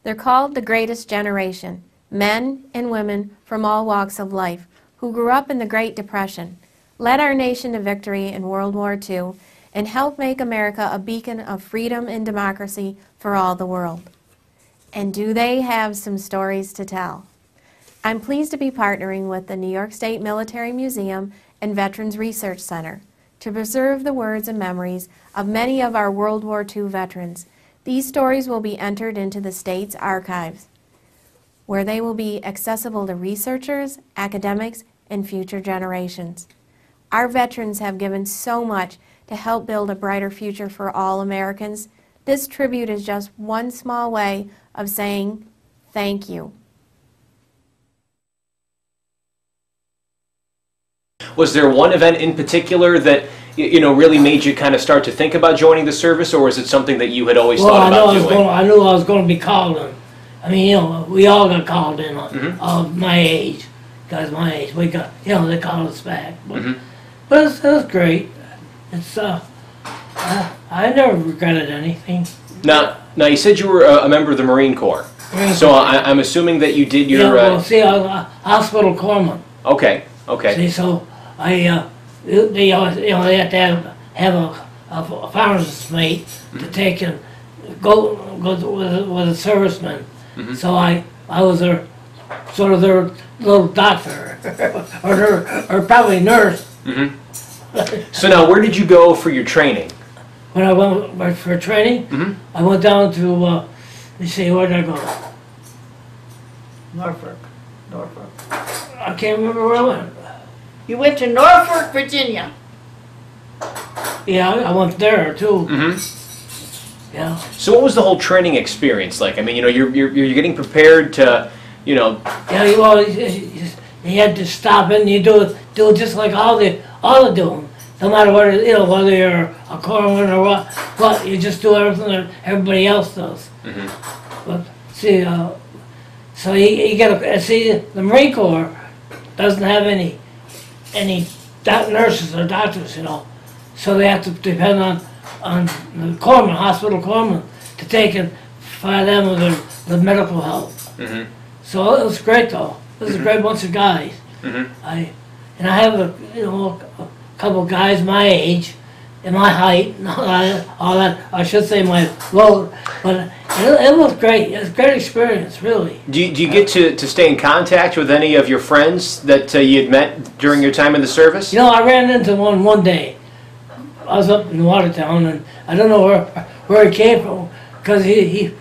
They're called the Greatest Generation, men and women from all walks of life who grew up in the Great Depression, led our nation to victory in World War II, and helped make America a beacon of freedom and democracy for all the world. And do they have some stories to tell? I'm pleased to be partnering with the New York State Military Museum and Veterans Research Center to preserve the words and memories of many of our World War II veterans. These stories will be entered into the state's archives, where they will be accessible to researchers, academics, and future generations. Our veterans have given so much to help build a brighter future for all Americans. This tribute is just one small way of saying thank you. Was there one event in particular that really made you kind of start to think about joining the service, or was it something that you had always thought about doing? I knew I was going to be called in. I mean, we all got called in of my age, guys my age. We got, they called us back. But it was great. It's I never regretted anything. Now you said you were a member of the Marine Corps. So I'm assuming that you did your. I was hospital corpsman. Okay. See, so they always, they have to have a pharmacist mate to take and go with a serviceman. So I was their sort of their little doctor or probably nurse. So now, where did you go for your training? When I went for training, I went down to let me see, where did I go? Norfolk. I can't remember where I went. You went to Norfolk, Virginia. Yeah, I went there too. Yeah. So what was the whole training experience like? I mean, you're getting prepared to, Yeah, you had to stop it and you do it just like all they do. No matter whether you're a corpsman or what, you just do everything that everybody else does. But see, so you gotta see, the Marine Corps doesn't have any nurses or doctors, so they have to depend on the corpsman, hospital corpsman, to take and provide them with the medical help. So it was great though. It was a great bunch of guys. I have a couple guys my age and my height and all that. I should say my load, but it was great. It was a great experience, really. Do you get to stay in contact with any of your friends that you had met during your time in the service? I ran into one day. I was up in Watertown, and I don't know where he came from, because he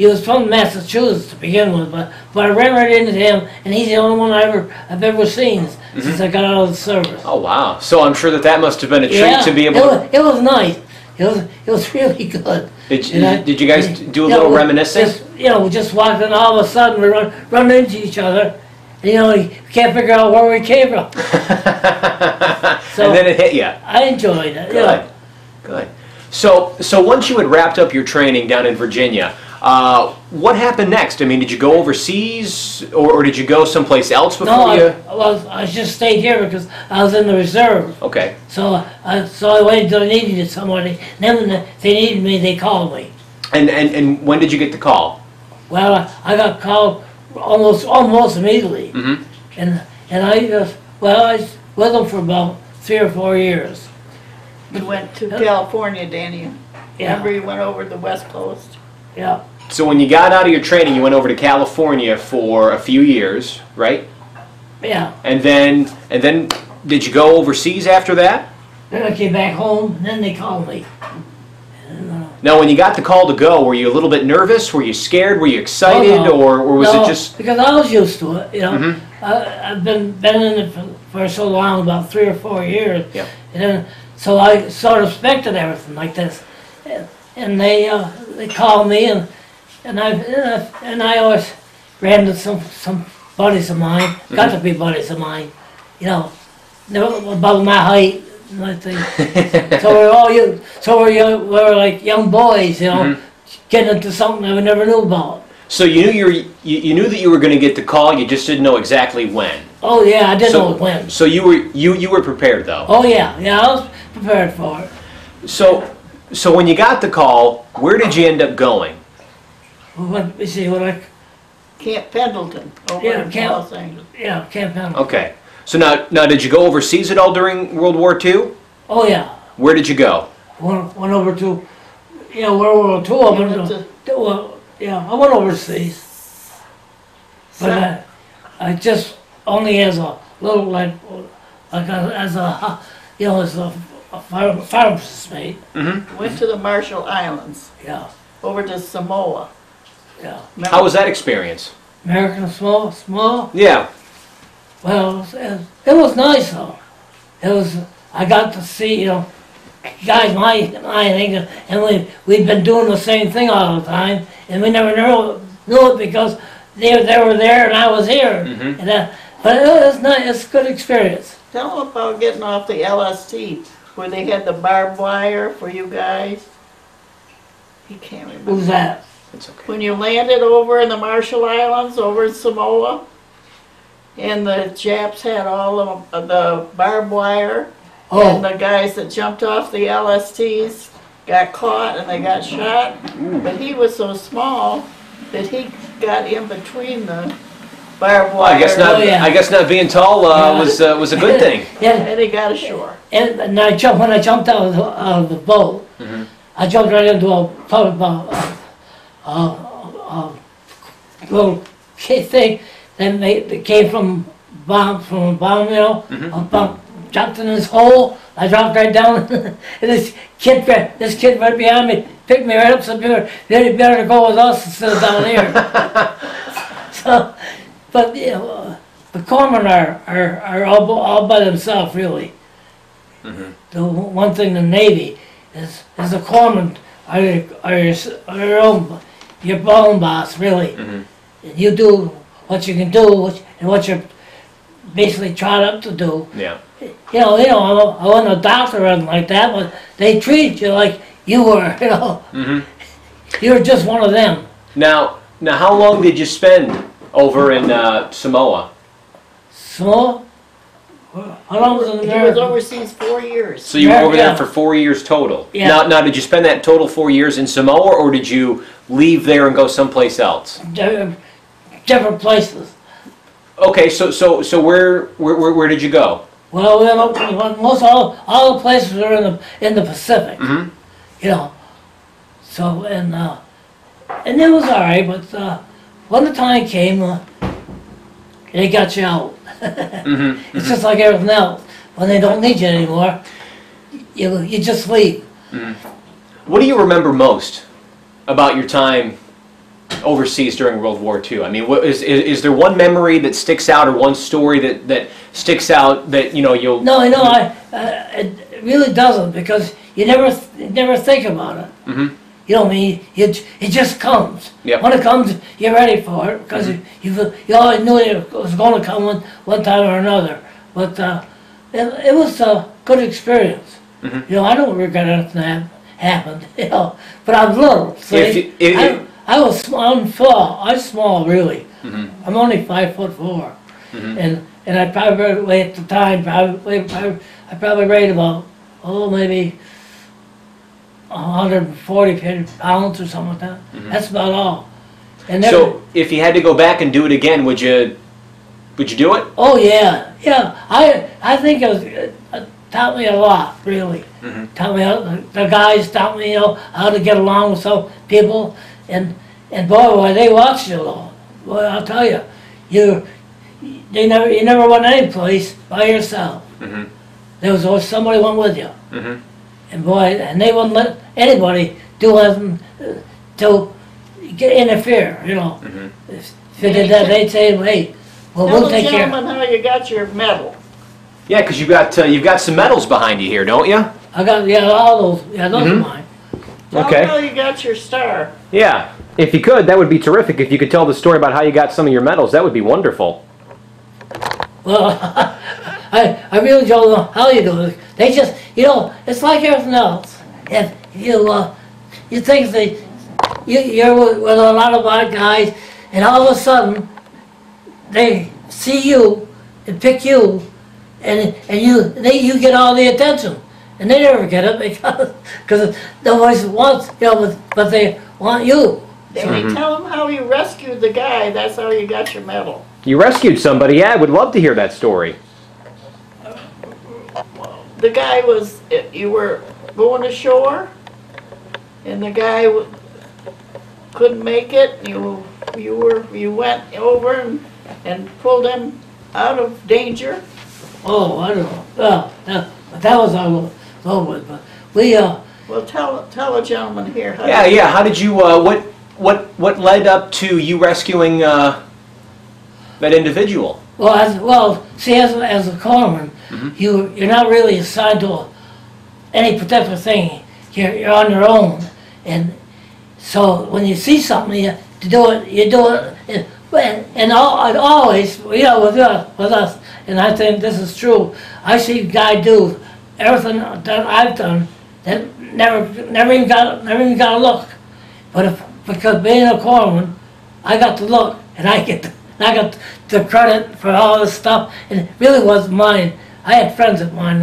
was from Massachusetts to begin with, but I ran right into him, and he's the only one I've ever seen since I got out of the service. Oh wow! So I'm sure that must have been a treat to be able to. It was nice. It was really good. Did you guys do a little reminiscing? Just walking, all of a sudden we run into each other. And, you can't figure out where we came from. So, and then it hit you. I enjoyed it. Good. So once you had wrapped up your training down in Virginia, what happened next? I mean, did you go overseas, or did you go someplace else before you? No, I just stayed here because I was in the reserve. Okay. So I waited until they needed somebody. Then when they needed me, they called me. And when did you get the call? Well, I got called almost immediately. And I was with them for about 3 or 4 years. You went to California, Danny. Yeah. Remember you went over the West Coast? Yeah. So when you got out of your training, you went over to California for a few years, right? Yeah. And then did you go overseas after that? Then I came back home, and then they called me. Now, when you got the call to go, were you a little bit nervous? Were you scared? Were you excited, or was it just? Because I was used to it. I've been in it for so long, about 3 or 4 years. Yeah. And then, so I sort of expected everything like this, and they called me, and I always ran to some buddies of mine, got to be buddies of mine, they were above my height. I think. So we were like young boys, getting into something that we never knew about. So you knew that you were going to get the call. You just didn't know exactly when. Oh yeah, I didn't know when. So you were prepared though. Oh yeah, I was prepared for it. So when you got the call, where did you end up going? What, you see, what I, Camp Pendleton over Yeah, in Camp- Los Angeles. yeah, Camp Pendleton. Okay. So now did you go overseas at all during World War II? Oh, yeah. Where did you go? Went over to, yeah, World War II. I You went went to, well, yeah, I went overseas. But I just only as a little, as a, you know, as a pharmacist mate. Went to the Marshall Islands, Yeah, over to Samoa. yeah. How was that experience? American small. Yeah. Well, it was nice though. It was, I got to see, you know, guys my age, and we'd been doing the same thing all the time, and we never knew it because they were there and I was here. And but it was nice, it's a good experience. Tell them about getting off the LST, where they had the barbed wire for you guys. He can't remember. Who's that? It's okay. When you landed over in the Marshall Islands, over in Samoa, and the Japs had all of the barbed wire, and Oh, the guys that jumped off the LSTs got caught and they got shot. But he was so small that he got in between the barbed Well, wire. I guess not being tall Yeah. was a good thing. yeah, And he got ashore. and when I jumped out of the boat, I jumped right into a little thing that came from a bomb, you know, jumped in this hole. I dropped right down, and this kid right behind me picked me right up. Said, "You better go with us instead of down here." So, but you know, the corpsmen are all by themselves, really. The one thing in the Navy is the corpsmen are your own boss, really. And you do what you can do and what you're basically trying up to do. Yeah. You know, I wasn't a doctor or anything like that, but they treat you like you were, you know. You were just one of them. Now, how long did you spend over in Samoa? Small? How long was it in He was America? overseas 4 years. So you were over there Yeah. for 4 years total. Yeah. Now, did you spend that total 4 years in Samoa, or did you leave there and go someplace else? Different places. Okay, so where did you go? Well, we went most all the places are in the Pacific. You know. So and it was all right, but when the time came, they got you out. It's just like everything else. When they don't need you anymore, you just leave. What do you remember most about your time overseas during World War II? I mean, is there one memory that sticks out, or one story that sticks out that you'll? No, it really doesn't, because you never think about it. You know what I mean? It just comes. Yep. When it comes, you're ready for it, because you always knew it was going to come one time or another. But it was a good experience. You know, I don't regret anything that happened. You know, but I'm little. See? I was small. I'm small, really. I'm only 5'4", and I probably weighed at the time. I probably weighed about maybe 140 pounds or something like that. That's about all. And So if you had to go back and do it again, would you do it? oh yeah. I think it taught me a lot, really. Taught me the guys taught me how to get along with some people, and boy, they watched you though. Boy, I'll tell you, you never went any place by yourself. There was always somebody went with you. And boy, and they wouldn't let anybody do anything to interfere, you know. If you did that, they'd say, "Hey, well, Tell we'll the take care." gentleman how you got your medal. Yeah, because you've got some medals behind you here, don't you? I got all those. Yeah, those are mine. Tell Okay. them how you got your star. Yeah, if you could, that would be terrific. If you could tell the story about how you got some of your medals, that would be wonderful. Well, I really don't know how you do it. They just, it's like everything else. If you think you're with a lot of white guys, and all of a sudden they see you and pick you, and you get all the attention, and they never get it because nobody wants, but they want you. Danny, tell him how you rescued the guy. That's how you got your medal. You rescued somebody. Yeah, I would love to hear that story. The guy was, you were going ashore, and the guy couldn't make it. You went over and pulled him out of danger. Oh, I don't know. Well, that was all over with, but we, Well, tell the gentleman here. How Yeah. How did you? What led up to you rescuing that individual? see, as a corpsman, you're not really assigned to any particular thing. You're on your own, and so when you see something, you do it. And always, with us, and I think this is true. I see a guy do everything that I've done that never even got a look, but because being a corpsman, I got the look, and I got the credit for all this stuff, and it really wasn't mine. I had friends of mine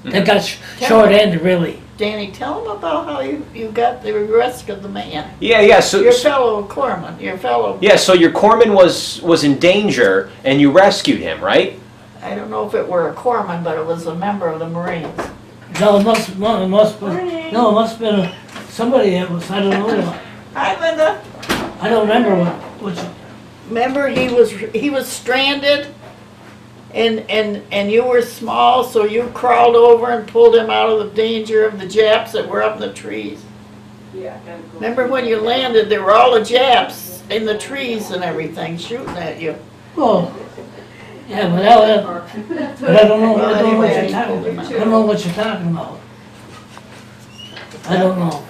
that got short-handed, really. Danny, tell him about how you got the rescue of the man. Yeah. So your fellow corpsman, Yeah, so your corpsman was in danger, and you rescued him, right? I don't know if it were a corpsman, but it was a member of the Marines. No, it must have been somebody that was, I don't know. Hi, Linda. I don't remember which. Remember, he was stranded, and you were small, so you crawled over and pulled him out of the danger of the Japs that were up in the trees. Yeah. Remember when you landed, there were all the Japs in the trees and everything shooting at you. Oh, yeah, but I don't know. I don't know what you're talking about. I don't know.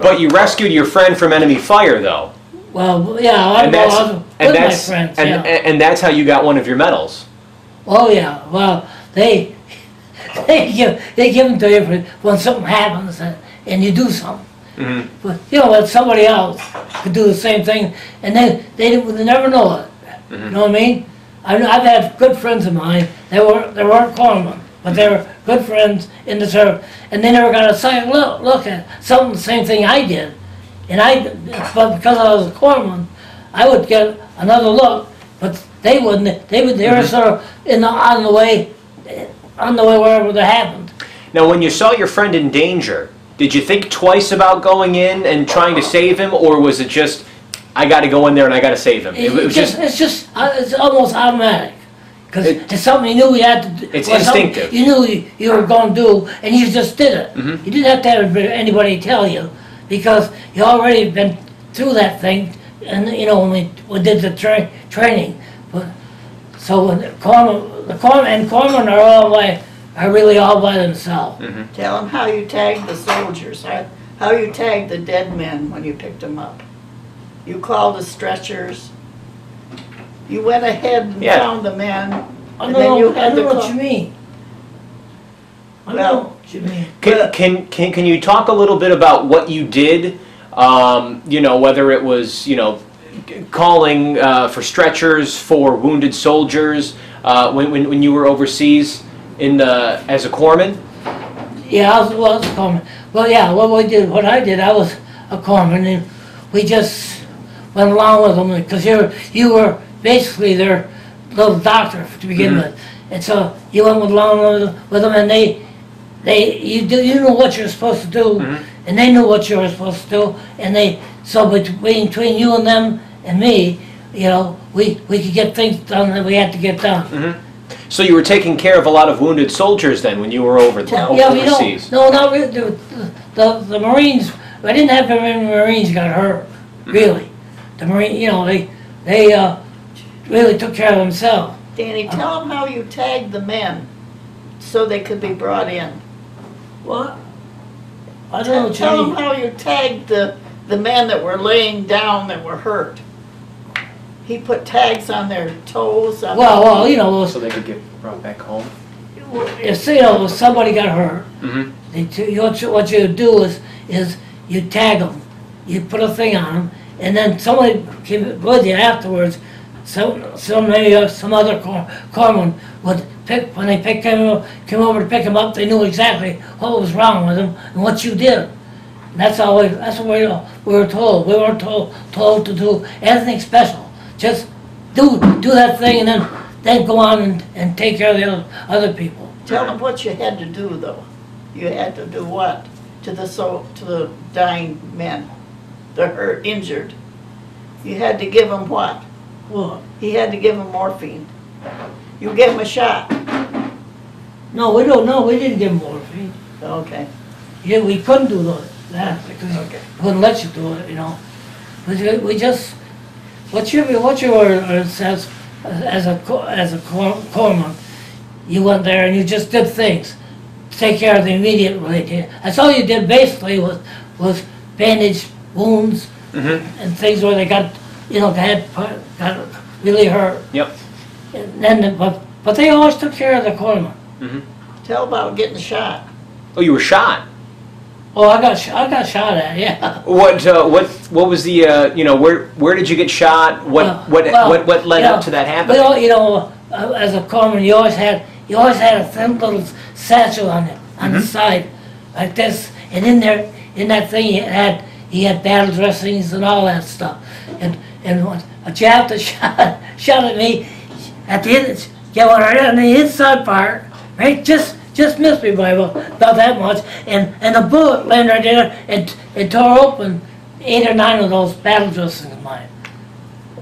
But you rescued your friend from enemy fire, though. Well, yeah, I was with my friends. And that's how you got one of your medals. Oh yeah, well they give them to you when something happens and you do something. But when somebody else could do the same thing, and they never know it. You know what I mean? I've had good friends of mine. They weren't corpsmen, but they were good friends in the service, and they never got a second look at something the same thing I did. But because I was a corpsman, I would get another look, but they wouldn't. They were sort of on the way wherever that happened. Now, when you saw your friend in danger, did you think twice about going in and trying to save him, or was it just, I got to go in there and I got to save him? It's almost automatic, because it's something you knew you had to do. It's instinctive. You knew you were going to do, and you just did it. You didn't have to have anybody tell you, because you already been through that thing, and when we did the training. But so when the corpsmen are really all by themselves. Tell them how you tagged the soldiers, how you tagged the dead men when you picked them up. You called the stretchers. You went ahead and found the men, and then you had I don't know what you mean. I don't know what you mean. Can you talk a little bit about what you did? Whether it was calling for stretchers for wounded soldiers when you were overseas as a corpsman. Yeah, I was a corpsman. Well, yeah, what I did, I was a corpsman, and we just went along with them because you were basically their little doctor to begin with, and so you went along with them, and you knew what you were supposed to do, and they knew what you were supposed to do, and so between you and them and me, we could get things done that we had to get done. So you were taking care of a lot of wounded soldiers then when you were overseas? No, not really. The Marines, I didn't have very many Marines got hurt, really. The Marine, they really took care of themselves. Danny, tell them how you tagged the men so they could be brought in. What? I don't know what you Tell mean. them how you tagged the men that were laying down that were hurt. He put tags on their toes. So they could get brought back home? If somebody got hurt, what you do is you tag them. You put a thing on them, and then somebody came with you afterwards. Maybe some other corpsman would when they came over to pick him up, they knew exactly what was wrong with him and what you did. that's what we were told. We weren't told to do anything special. Just do that thing and then go on and take care of the other people. Tell them what you had to do, though. You had to do what to the dying men, the hurt, injured. You had to give them what? What? He had to give them morphine. You gave them a shot. No, we don't know. We didn't give them morphine. Okay. Yeah, we couldn't do that because Okay. we wouldn't let you do it, you know. We just what you were says as a corpsman, you went there and you just did things to take care of the immediate related. That's all you did basically was bandage wounds and things where they got got really hurt. Yep. And then but they always took care of the corpsman. Tell about getting shot. Oh, you were shot. Oh, I got shot at, yeah. What was the where did you get shot? What led up to that happening? Well, as a corpsman, you always had a thin little satchel on the side like this, and in that thing he had battle dressings and all that stuff, and a chap that shot at me at the end, on the inside part, right, just missed me by about that much, and a bullet landed right there and tore open 8 or 9 of those battle dressings of mine.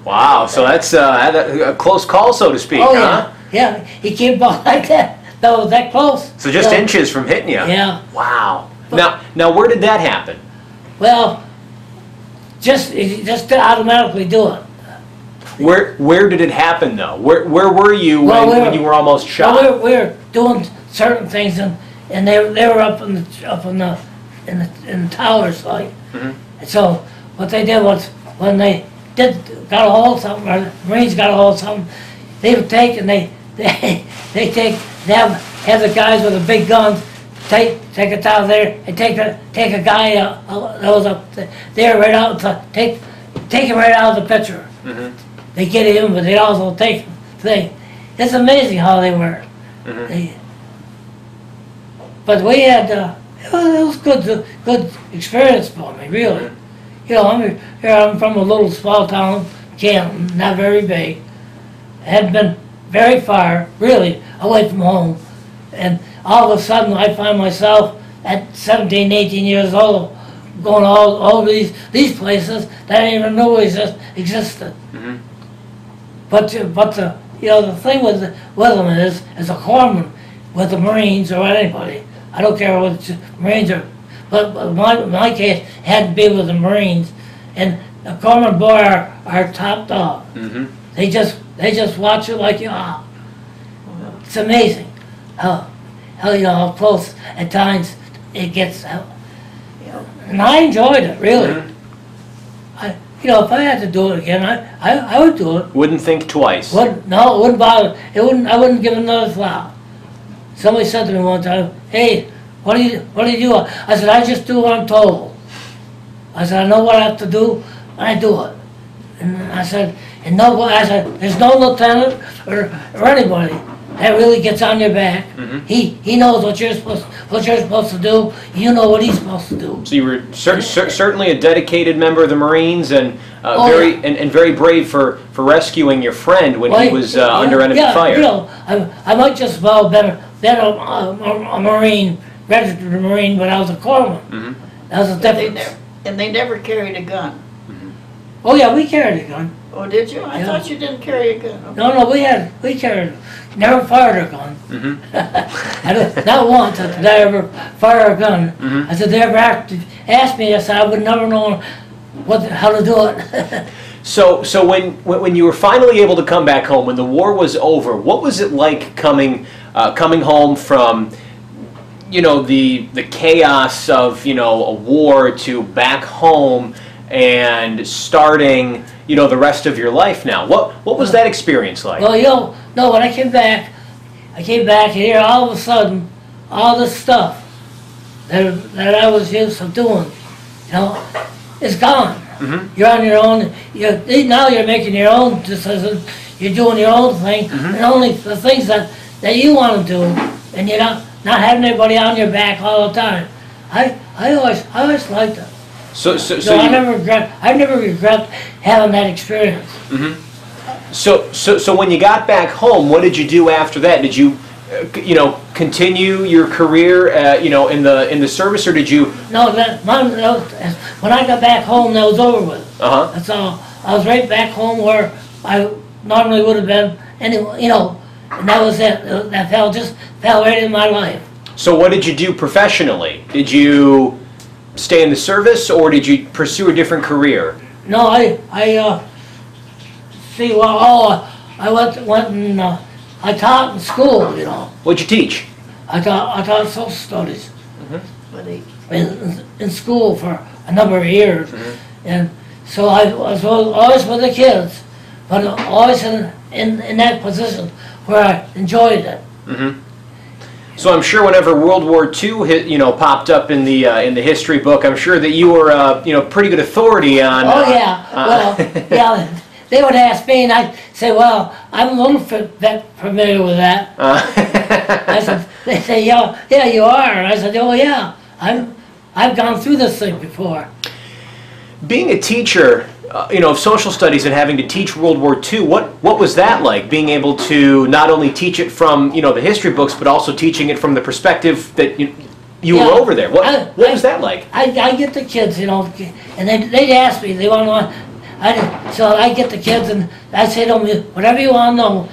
Wow, so that's a close call, so to speak, Oh huh? yeah, he came about like that. That was that close. So just inches from hitting you. Yeah. Wow. Now where did that happen? Well, just to automatically do it. Where did it happen though? Where were you when you were almost shot? Well, we were doing certain things, and they were up in the towers, like. And so what they did was when they got a hold of something, or the Marines got a hold of something, they would take and they have the guys with the big guns take it down there and take a guy that was up there right out, take him right out of the picture. They get him, but they also take the thing. It's amazing how they were. But we had it was good experience for me, really. You know, I'm from a little small town, Canton, not very big. Hadn't been very far, really, away from home. And all of a sudden I find myself at 17, 18 years old going all these places that I didn't even know existed. But the thing with them is, as a corpsman with the Marines or anybody, I don't care what the Marines are, but in my case, it had to be with the Marines, and the corpsman boy are top dog. They just watch you like you are. It's amazing how close at times it gets. And I enjoyed it, really. If I had to do it again, I would do it. Wouldn't think twice. No, it wouldn't bother. I wouldn't give another thought. Somebody said to me one time, "Hey, what do you do?" I said, "I just do what I'm told." I said, "I know what I have to do, and I do it." And I said, "There's no lieutenant or anybody that really gets on your back. He knows what you're supposed to do. You know what he's supposed to do." So you were certainly a dedicated member of the Marines, and very brave for rescuing your friend when he was under enemy fire. I might just about been a Marine, registered Marine, but I was a corpsman. That was a difference. And they never carried a gun. Oh yeah, we carried a gun. Oh, did you? I thought you didn't carry a gun. No, we carried. Never fired a gun. Not once did I ever fire a gun. I said, they ever asked me, I said, I would never know how to do it. So when you were finally able to come back home, when the war was over, what was it like coming home from the chaos of a war to back home and starting the rest of your life now? What was that experience like? Well, when I came back and here all of a sudden all this stuff that I was used to doing, is gone. You're on your own. Now you're making your own decisions. You're doing your own thing, and only the things that you want to do, and you're not having anybody on your back all the time. I always liked it. So I never regret having that experience. So when you got back home, what did you do after that? Did you, continue your career, in the service, or did you? No, when I got back home, that was over with. That's all. I was right back home where I normally would have been anyway, and that was it. That fell right in my life. So what did you do professionally? Did you stay in the service, or did you pursue a different career? No, I went and I taught in school, What'd you teach? I taught social studies in school for a number of years, and so I was always with the kids, but always in that position where I enjoyed it. So I'm sure whenever World War II popped up in the history book, I'm sure that you were pretty good authority on. Oh yeah, well yeah. They would ask me, and I'd say, "Well, I'm a little familiar with that." I said, "They say, yeah, you are." And I said, "Oh yeah, I've gone through this thing before." Being a teacher, of social studies and having to teach World War II, what was that like? Being able to not only teach it from the history books, but also teaching it from the perspective that you were over there. What was that like? I get the kids, and they'd ask me, they want to know. So I get the kids and I say to them, whatever you want to know,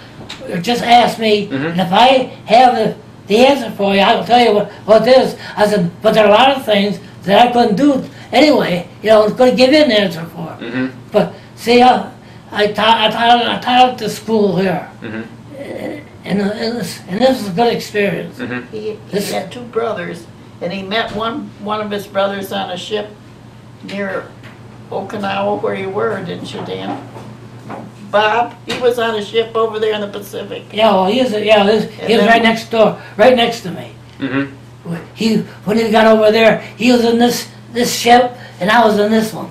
just ask me. And if I have the answer for you, I'll tell you what it is. I said, but there are a lot of things that I couldn't do anyway. I couldn't give you an answer for. But see, I taught at the school here, and this was a good experience. He had two brothers, and he met one of his brothers on a ship near Okinawa, where you were, didn't you, Dan? Bob, he was on a ship over there in the Pacific. Yeah, well, he was right next door, right next to me. When he got over there, he was in this ship, and I was in this one.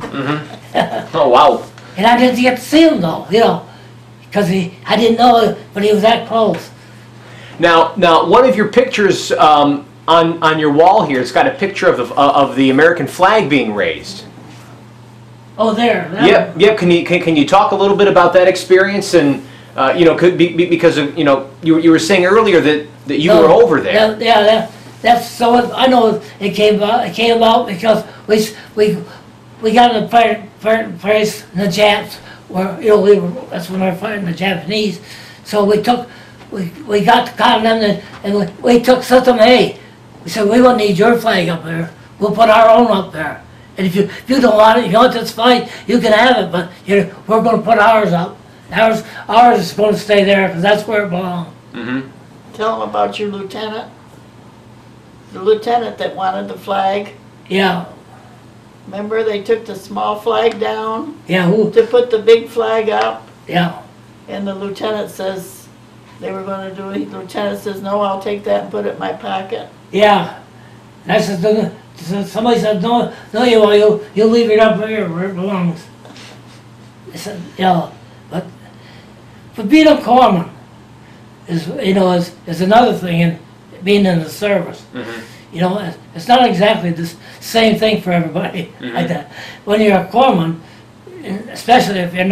Oh wow! And I didn't get to see him though, because I didn't know it, but he was that close. Now, one of your pictures on your wall here, it's got a picture of the American flag being raised. Oh, there. Yep. Can you talk a little bit about that experience, and could be because of you were saying earlier that you were over there. That's so. I know it came about because we got in a place in the Japs where that's when we were fighting the Japanese. So we got to call them and we took something. Hey, we said we won't need your flag up there. We'll put our own up there. And if you don't want it, if you want this fight, you can have it. But we're going to put ours up. Ours is going to stay there because that's where it belongs. Tell them about your lieutenant. The lieutenant that wanted the flag. Yeah. Remember, they took the small flag down. Yeah. Who? To put the big flag up. Yeah. And the lieutenant says they were going to do it. The lieutenant says, "No, I'll take that and put it in my pocket." Yeah. And I said, somebody said, no, you won't. You'll leave it up here where it belongs. I said, but being a corpsman is another thing in being in the service. It's not exactly the same thing for everybody like that. When you're a corpsman, especially if you're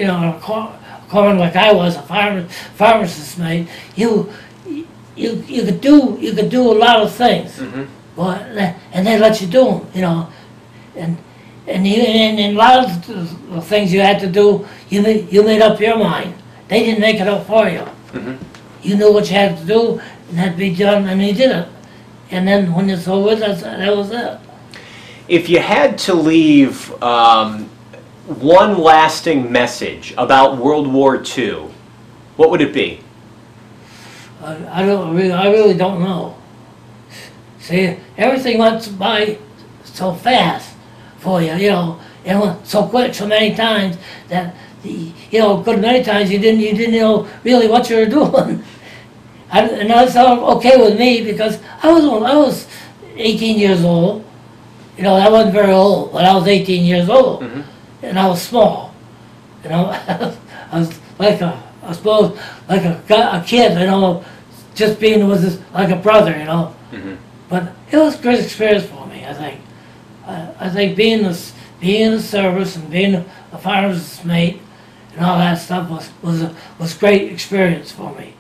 a corpsman like I was, a pharmacist mate, you could do a lot of things. Well, and they let you do them, and a lot of the things you had to do, you made up your mind. They didn't make it up for you. You knew what you had to do, and had to be done, and you did it. And then when it's over, that was it. If you had to leave one lasting message about World War II, what would it be? I really don't know. See, everything went by so fast for you, it went so quick so many times that, good many times you didn't know really what you were doing. And that's okay with me because I was 18 years old. I wasn't very old, but I was 18 years old, and I was small. I was like I suppose like a kid, just being with like a brother, But it was a great experience for me. I think. I think being in the service and being a fireman's mate and all that stuff was a great experience for me.